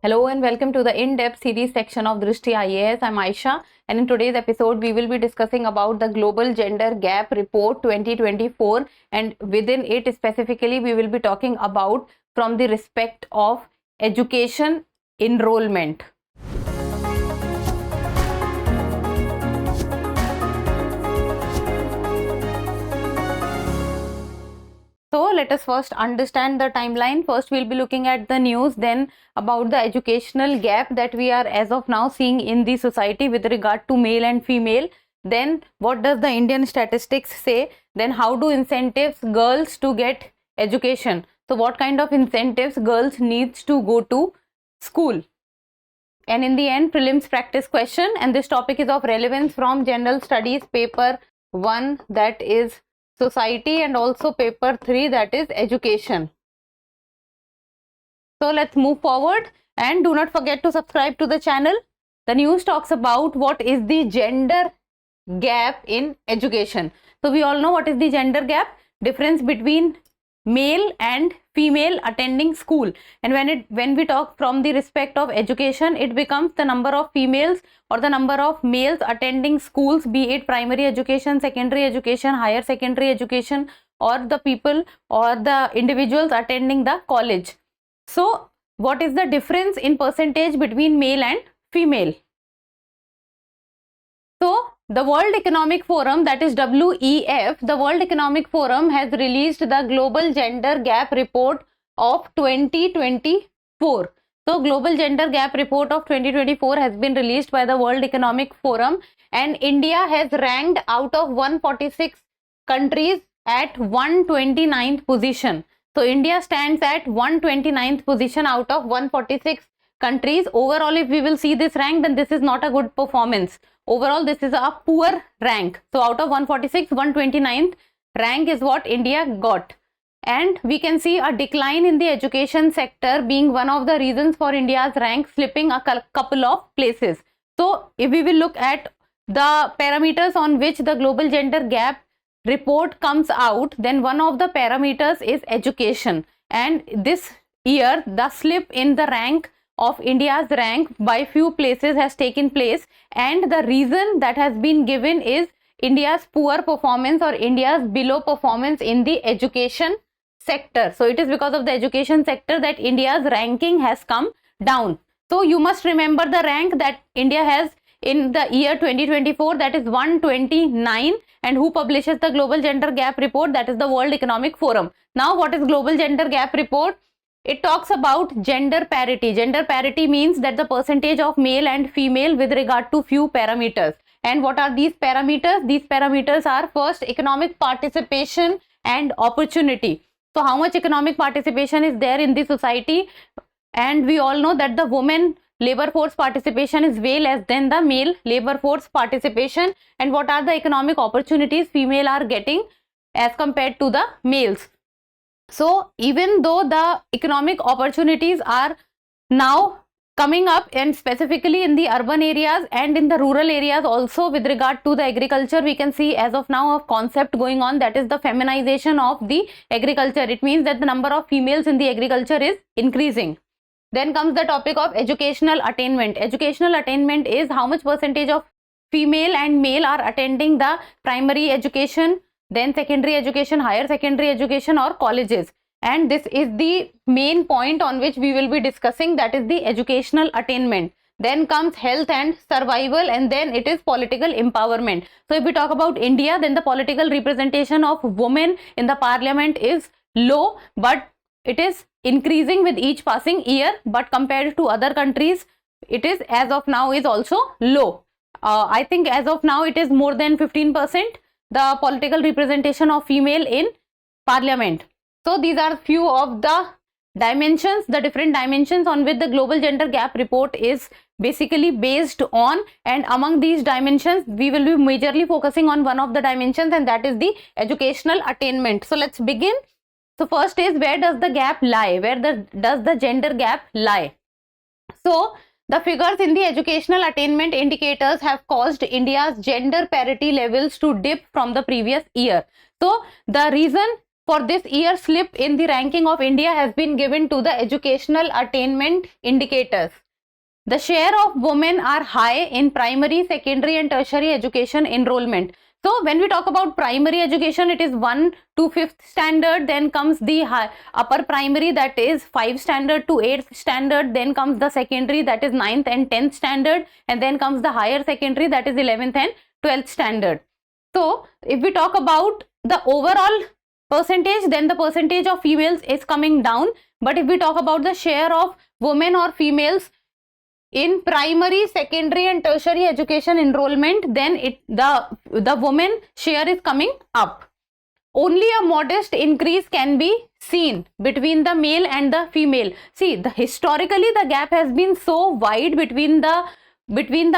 Hello and welcome to the in-depth series section of Drishti IAS. I'm Aisha, and in today's episode we will be discussing about the Global Gender Gap Report 2024, and within it specifically we will be talking about from the respect of education enrollment. So let us first understand the timeline. First we'll be looking at the news, then about the educational gap that we are as of now seeing in the society with regard to male and female. Then what does the Indian statistics say? Then how do incentives girls to get education? So what kind of incentives girls needs to go to school? And in the end, prelims practice question, and this topic is of relevance from General Studies paper 1, that is Society, and also paper 3, that is Education. So let's move forward, and do not forget to subscribe to the channel. The news talks about what is the gender gap in education. So we all know what is the gender gap, difference between male and female attending school, and when we talk from the respect of education, it becomes the number of females or the number of males attending schools, be it primary education, secondary education, higher secondary education, or the people or the individuals attending the college. So what is the difference in percentage between male and female? So the World Economic Forum, that is WEF, the World Economic Forum has released the Global Gender Gap Report of 2024. So Global Gender Gap Report of 2024 has been released by the World Economic Forum, and India has ranked out of 146 countries at 129th position. So India stands at 129th position out of 146 countries. Overall, if we will see this rank, then this is not a good performance. Overall, this is a poor rank. So out of 146, 129th rank is what India got. And we can see a decline in the education sector being one of the reasons for India's rank slipping a couple of places. So if we will look at the parameters on which the Global Gender Gap Report comes out, then one of the parameters is education. And this year, the slip in the rank of India's rank by few places has taken place, and the reason that has been given is India's poor performance or India's below performance in the education sector. So it is because of the education sector that India's ranking has come down. So you must remember the rank that India has in the year 2024, that is 129, and who publishes the Global Gender Gap Report? That is the World Economic Forum. Now what is Global Gender Gap Report? It talks about gender parity. Gender parity means that the percentage of male and female with regard to few parameters. And what are these parameters? These parameters are first economic participation and opportunity. So how much economic participation is there in the society? And we all know that the women labor force participation is way less than the male labor force participation. And what are the economic opportunities female are getting as compared to the males? So even though the economic opportunities are now coming up, and specifically in the urban areas and in the rural areas also with regard to the agriculture, we can see as of now a concept going on, that is the feminization of the agriculture. It means that the number of females in the agriculture is increasing. Then comes the topic of educational attainment. Educational attainment is how much percentage of female and male are attending the primary education, then secondary education, higher secondary education, or colleges. And this is the main point on which we will be discussing, that is the educational attainment. Then comes health and survival, and then it is political empowerment. So if we talk about India, then the political representation of women in the parliament is low, but it is increasing with each passing year. But compared to other countries, it is as of now is also low. I think as of now it is more than 15%. The political representation of female in parliament. So these are few of the dimensions, the different dimensions on which the Global Gender Gap Report is basically based on, and among these dimensions we will be majorly focusing on one of the dimensions, and that is the educational attainment. So let's begin. So first is, where does the gap lie? Where does the gender gap lie? So the figures in the educational attainment indicators have caused India's gender parity levels to dip from the previous year. So the reason for this year slip in the ranking of India has been given to the educational attainment indicators. The share of women are high in primary, secondary and tertiary education enrollment. So when we talk about primary education, it is 1 to 5th standard, then comes the upper primary, that is 5 standard to 8th standard, then comes the secondary, that is 9th and 10th standard, and then comes the higher secondary, that is 11th and 12th standard. So if we talk about the overall percentage, then the percentage of females is coming down. But if we talk about the share of women or females in primary, secondary and tertiary education enrollment, then the women share is coming up. Only a modest increase can be seen between the male and the female. See, historically the gap has been so wide between the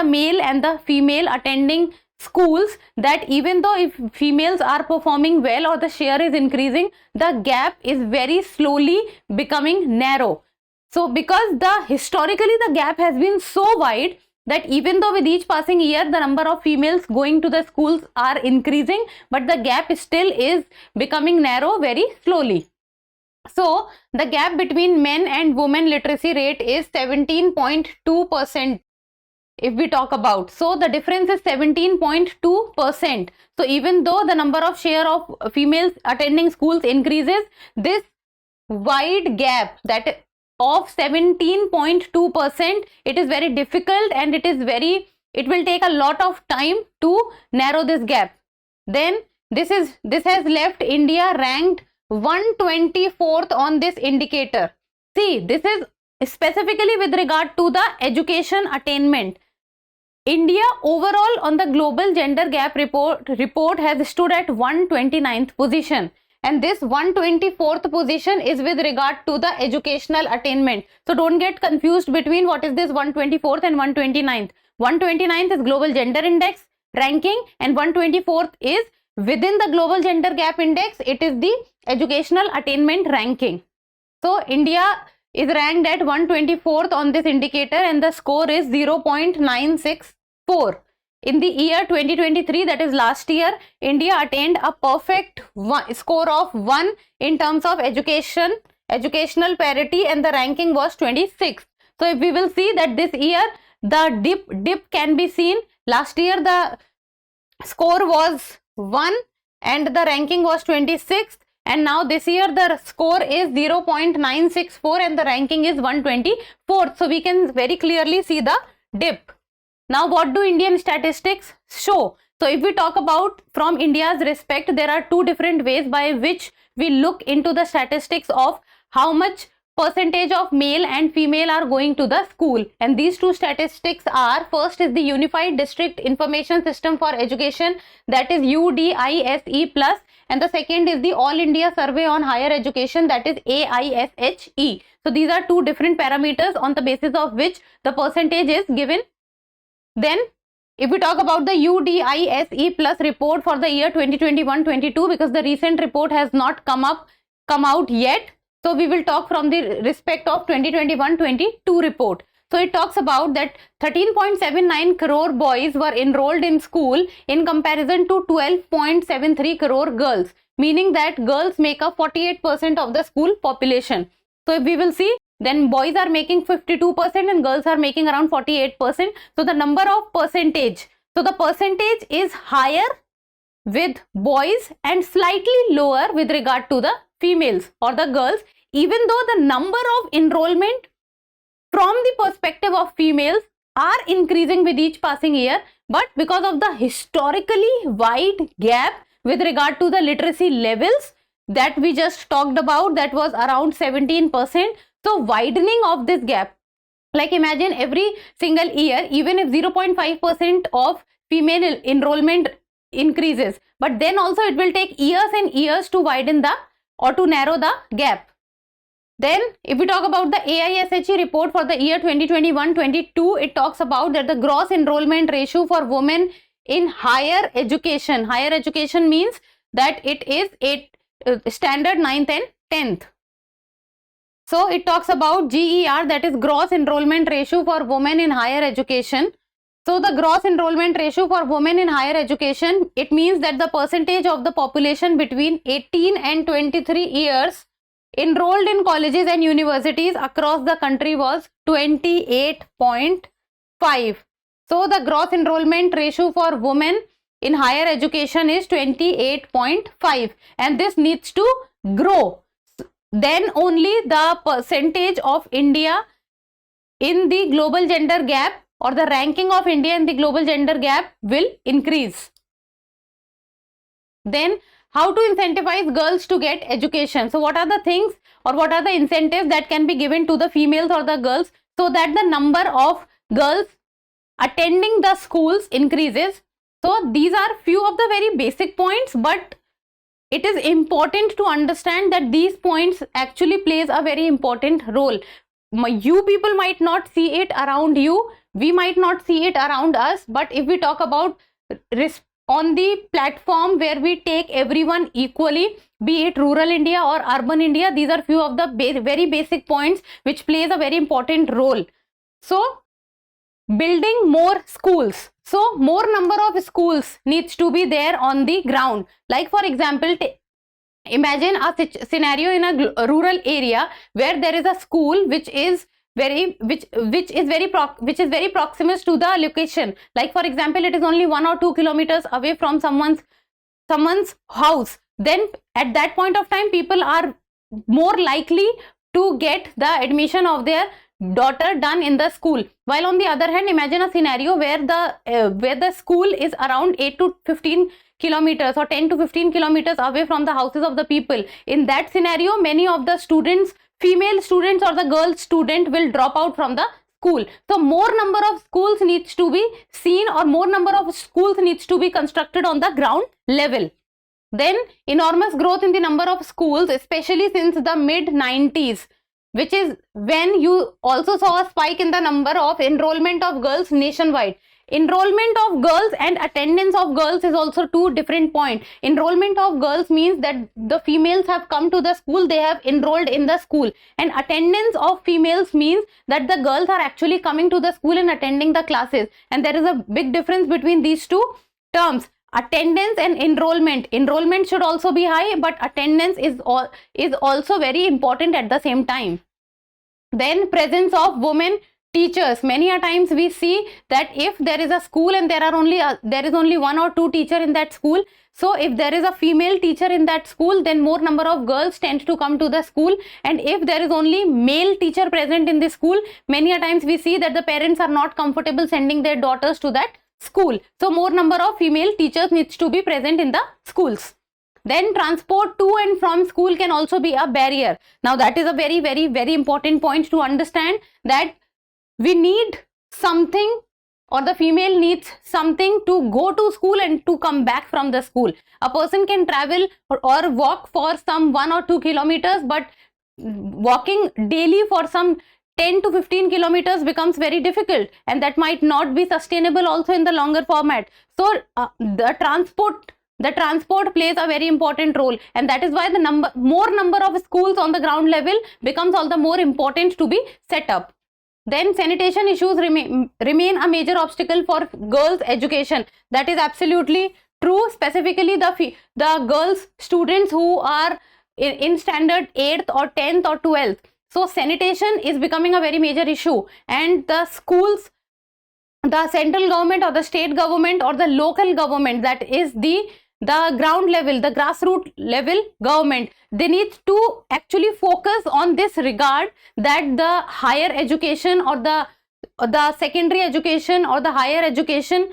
male and the female attending schools, that even though if females are performing well or the share is increasing, the gap is very slowly becoming narrow. So because historically the gap has been so wide that even though with each passing year the number of females going to the schools are increasing, but the gap still is becoming narrow very slowly. So the gap between men and women literacy rate is 17.2%. if we talk about, so the difference is 17.2%. so even though the number of share of females attending schools increases, this wide gap that of 17.2%, it is very difficult and it will take a lot of time to narrow this gap. Then this has left India ranked 124th on this indicator. See, this is specifically with regard to the education attainment. India overall on the global gender gap report has stood at 129th position. And this 124th position is with regard to the educational attainment. So don't get confused between what is this 124th and 129th. 129th is global gender index ranking and 124th is within the global gender gap index. It is the educational attainment ranking. So India is ranked at 124th on this indicator and the score is 0.964. In the year 2023, that is last year, India attained a perfect score of 1 in terms of educational parity, and the ranking was 26th. So if we will see that this year the dip can be seen. Last year the score was 1 and the ranking was 26th, and now this year the score is 0.964 and the ranking is 124th. So we can very clearly see the dip. Now what do Indian statistics show? So if we talk about from India's respect, there are two different ways by which we look into the statistics of how much percentage of male and female are going to the school. And these two statistics are, first is the Unified District Information System for Education, that is UDISE plus, and the second is the All India Survey on Higher Education, that is AISHE. So these are two different parameters on the basis of which the percentage is given. Then if we talk about the UDISE plus report for the year 2021-22, because the recent report has not come out yet, so we will talk from the respect of 2021-22 report. So it talks about that 13.79 crore boys were enrolled in school in comparison to 12.73 crore girls, meaning that girls make up 48% of the school population. So if we will see, then boys are making 52% and girls are making around 48%. So the number of percentage, so the percentage is higher with boys and slightly lower with regard to the females or the girls, even though the number of enrollment from the perspective of females are increasing with each passing year, but because of the historically wide gap with regard to the literacy levels that we just talked about, that was around 17%. So widening of this gap, like imagine every single year, even if 0.5% of female enrollment increases, but then also it will take years and years to widen or to narrow the gap. Then if we talk about the AISHE report for the year 2021-22, it talks about that the gross enrollment ratio for women in higher education means that it is standard 9th and 10th. So it talks about GER, that is gross enrollment ratio for women in higher education. So the gross enrollment ratio for women in higher education, it means that the percentage of the population between 18 and 23 years enrolled in colleges and universities across the country was 28.5. So the gross enrollment ratio for women in higher education is 28.5, and this needs to grow. Then only the percentage of India in the global gender gap, or the ranking of India in the global gender gap, will increase. Then how to incentivize girls to get education? So what are the things, or what are the incentives that can be given to the females or the girls so that the number of girls attending the schools increases? So these are few of the very basic points, but it is important to understand that these points actually plays a very important role. You people might not see it around you, we might not see it around us, but if we talk about on the platform where we take everyone equally, be it rural India or urban India, these are few of the very basic points which plays a very important role. So building more schools. So more number of schools needs to be there on the ground. Like for example, imagine a scenario in a rural area where there is a school which is very proximate to the location. Like for example, it is only 1 or 2 kilometers away from someone's house. Then at that point of time, people are more likely to get the admission of their daughter done in the school. While on the other hand, imagine a scenario where the school is around 8 to 15 kilometers or 10 to 15 kilometers away from the houses of the people. In that scenario, many of the students, female students or the girl student, will drop out from the school. So more number of schools needs to be seen, or more number of schools needs to be constructed on the ground level. Then enormous growth in the number of schools, especially since the mid 90s, which is when you also saw a spike in the number of enrollment of girls nationwide. Enrollment of girls and attendance of girls is also two different points. Enrollment of girls means that the females have come to the school, they have enrolled in the school, and attendance of females means that the girls are actually coming to the school and attending the classes, and there is a big difference between these two terms. Attendance and enrollment. Enrollment should also be high, but attendance is also very important at the same time. Then presence of women teachers. Many a times we see that if there is a school and there is only 1 or 2 teacher in that school, so if there is a female teacher in that school, then more number of girls tend to come to the school. And if there is only male teacher present in the school, many a times we see that the parents are not comfortable sending their daughters to that school. So more number of female teachers needs to be present in the schools. Then transport to and from school can also be a barrier. Now that is a very important point to understand, that we need something, or the female needs something to go to school and to come back from the school. A person can travel or walk for some 1 or 2 kilometers, but walking daily for some 10 to 15 kilometers becomes very difficult, and that might not be sustainable also in the longer format. So the transport plays a very important role, and that is why the more number of schools on the ground level becomes all the more important to be set up. Then sanitation issues remain a major obstacle for girls' education. That is absolutely true, specifically the girls students who are in standard 8th or 10th or 12th. So sanitation is becoming a very major issue, and the schools, the central government or the state government or the local government, that is the ground level, the grassroots level government, they need to actually focus on this regard, that the higher education or the secondary education or the higher education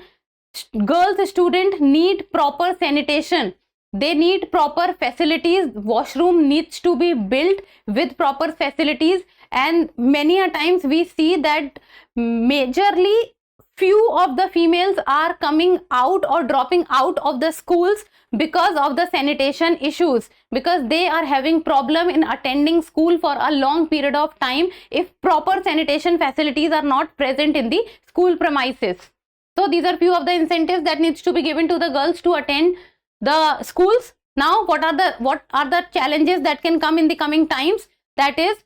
girls student need proper sanitation. They need proper facilities. Washroom needs to be built with proper facilities, and many a times we see that majorly few of the females are coming out or dropping out of the schools because of the sanitation issues, because they are having problem in attending school for a long period of time if proper sanitation facilities are not present in the school premises. So these are few of the incentives that needs to be given to the girls to attend the schools. Now what are the challenges that can come in the coming times? That is,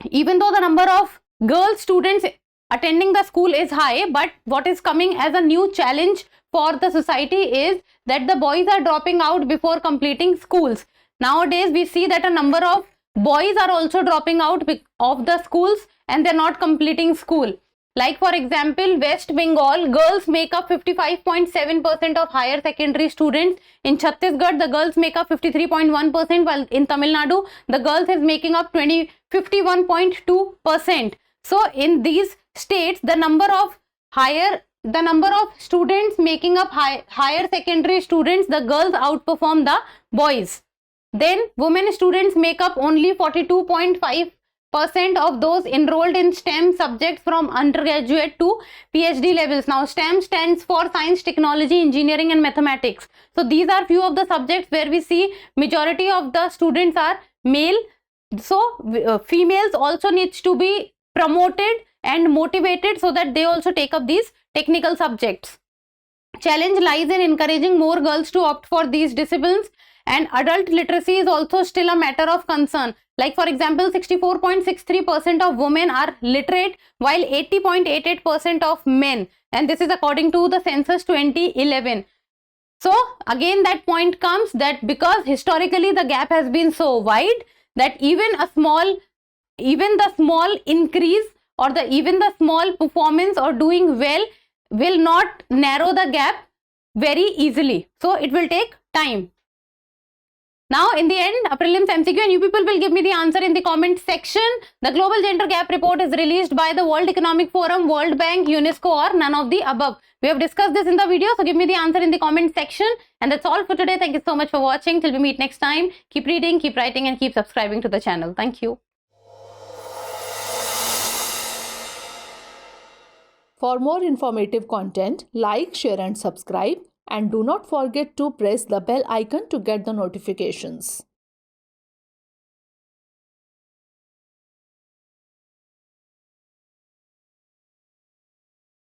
even though the number of girl students attending the school is high, but what is coming as a new challenge for the society is that the boys are dropping out before completing schools. Nowadays, we see that a number of boys are also dropping out of the schools and they're not completing school. Like for example, West Bengal, girls make up 55.7% of higher secondary students. In Chhattisgarh, the girls make up 53.1%, while in Tamil Nadu, the girls is making up 51.2%. So in these states, the number of students making up higher secondary students, the girls outperform the boys. Then women students make up only 42.5% of those enrolled in STEM subjects from undergraduate to PhD levels. Now STEM stands for science, technology, engineering and mathematics. So these are few of the subjects where we see majority of the students are male. So females also needs to be promoted and motivated so that they also take up these technical subjects. Challenge lies in encouraging more girls to opt for these disciplines, and adult literacy is also still a matter of concern. Like for example, 64.63% of women are literate while 80.88% of men, and this is according to the census 2011. So again that point comes that because historically the gap has been so wide that even the small increase or even the small performance or doing well will not narrow the gap very easily. So it will take time. Now in the end, a prelims MCQ, and you people will give me the answer in the comment section. The Global Gender Gap Report is released by the World Economic Forum, World Bank, UNESCO, or none of the above. We have discussed this in the video, so give me the answer in the comment section. And that's all for today. Thank you so much for watching. Till we meet next time, keep reading, keep writing, and keep subscribing to the channel. Thank you. For more informative content, like, share and subscribe, and do not forget to press the bell icon to get the notifications.